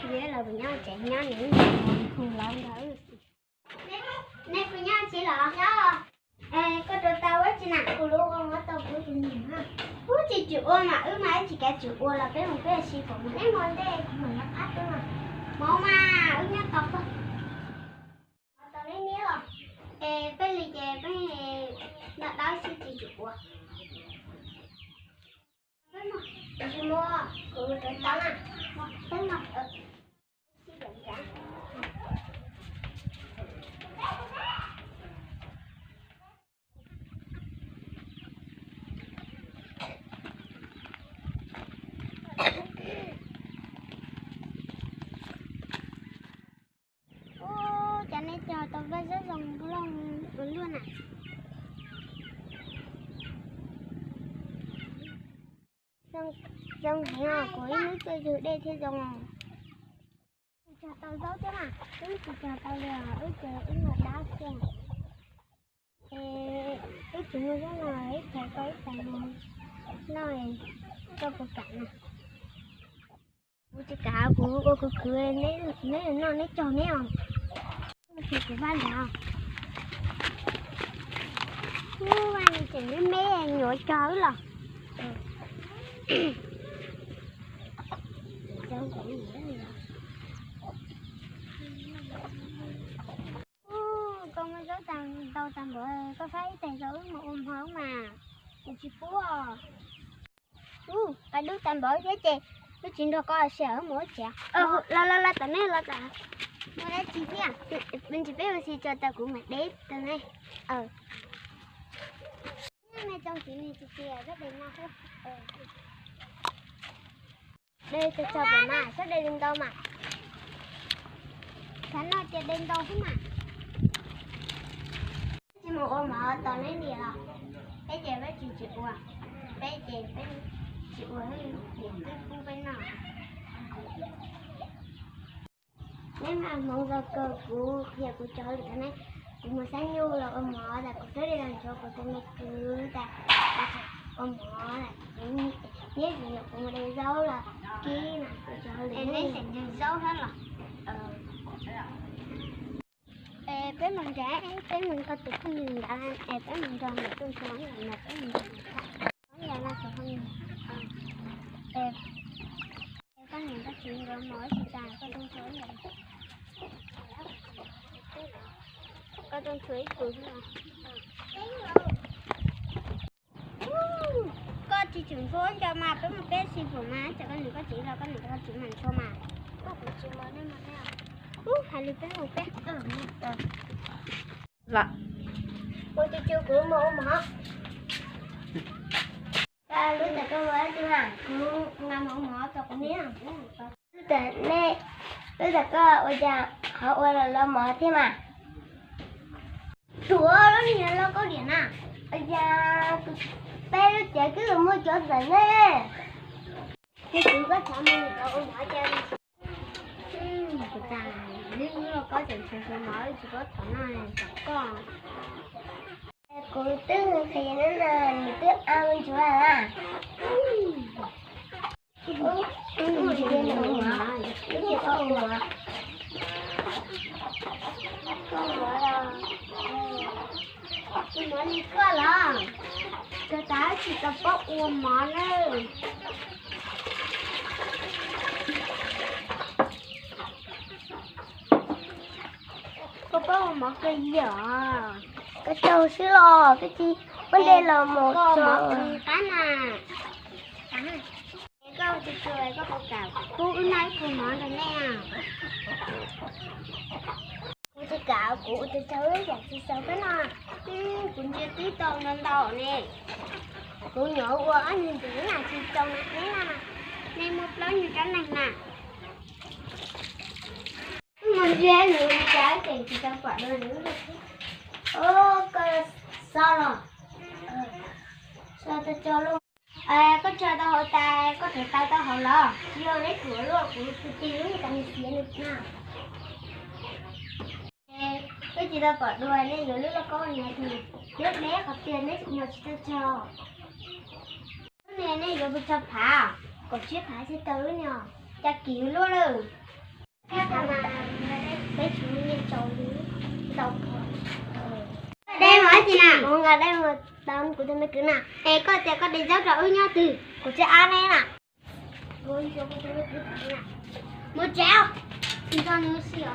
Vậy là mình nhau chạy nhau những không làm đâu. Nè của nhau chỉ là nhau. Có đồ tao ấy chỉ nặng của luôn ông ở tao của chị nhiều ha. Cú chỉ chịu ôn mà mà chỉ cả chịu ôn là cái một cái gì của mình em ngồi đây mình nó áp nữa mà. Mau mà nhá tao thôi. Tao lấy nhớ rồi. Bây giờ bây đã đói xin chị chịu ôn. Chị mua của tao nè. Tới mặt chả nên chờ tao với rất dòng lòng luôn à. Dòng nhỏ của nước chơi từ đây thì dòng chờ tao giấu chứ mà cứ chờ tao lừa ước chờ ước là đá xem ước chúng nó rất là ít phải có ít tài nói cho cô cả nè cô chỉ cả của cô cười nếu nó lấy tròn nè thì của ban nào ban chỉ mấy nhỏ chó là đâu có gì đó con mới dấu tao tao bữa có thấy tài dấu mà ôm hóng mà chị phú à cái đứa tao bữa thế chị nó chuyện đâu có sẽ ở mỗi trẻ la tao này la tao nó đã chị biết bên chị biết gì cho tao cũng mặc đẹp tao này này trong chị này chị rất đẹp nha đây tôi cho bà mà sao đây đừng đâu mà sáng nó chơi đêm đâu thế mà chứ mà ôm mà toàn lấy gì à bây giờ với chị chịu à bây giờ với chịu à điểm cái khu bên nào nếu mà mong ra cơ của nhà của cháu thì này cũng mà sáng nhu là ôm họ là cũng tới đây làm cho của tôi này cứ ta ôm họ là những nhớ gì cũng đây dấu là kia nè của cháu em lấy thành những dấu hết là bé mình trẻ bé mình có tự không nhìn đã bé mình tròn một tôi sống là bé mình tròn có giờ là sẽ không nhìn có nhìn các chuyện rồi mỗi sự tài có tôi sống này có tôi thủy cũng là có chị chuyển vốn cho mà có một bé xin của má cho con này có chỉ là con này có chỉ mình cho mà có một chị mới nên mà thấy hai lít bé một bé dạ cô chị chưa của mẫu mà lúc này có mới chưa hả cứ ngâm mẫu mỏ cho con nhé lúc này có ôi cha họ ôi là lo mỏ thế mà chúa đó nhìn lo có điện à ôi cha bé nó chạy cứ là mua chỗ rảnh nè cái chú có thả mua người ta ôm mỏ cho người ta nếu như là có chuyện sẽ mở chỉ có thằng này có cô tức thì nó là mình tức ăn chú à mình chỉ biết là nhỏ cái gì có nhỏ có nhỏ là cái nhỏ này có là cái tá chỉ tập bóc uống mỏ này có bao một cái gì à cái trâu xí lò cái chi vấn đề là một cái nè câu chị cười có câu cào cô cứ nói cô nói rồi nè cô chị cạo cô chị chơi và chị sợ cái nào cũng chưa tí tôn lên đầu nè cô nhỏ quá nhìn chị là chị tôn này thế nè này một lớn như cái này nè mình ra nữa trái thì chị ta quả đôi nữa sao rồi sao ta cho luôn có cho tao hỏi ta có thể tao hỏi là vô lấy cửa luôn của tiêu người ta xía được nào cái chị ta quả đôi này rồi lúc nó có nhà thì lúc bé có tiền đấy mà chị ta cho cái này này rồi bị cho phá Còn chiếc phải sẽ tới nhờ. Cha cứu luôn rồi. Các thằng mà mấy chú nhìn trâu đi. Đọc. Đây hỏi chị nào. Mọi người đây một đón của tôi mới cứ nào. Ê có đi giáo rõ nhau từ. Của chị An đây nè. Rồi cho tôi mới cứ nào. Một chéo. Xin cho nó xỉu.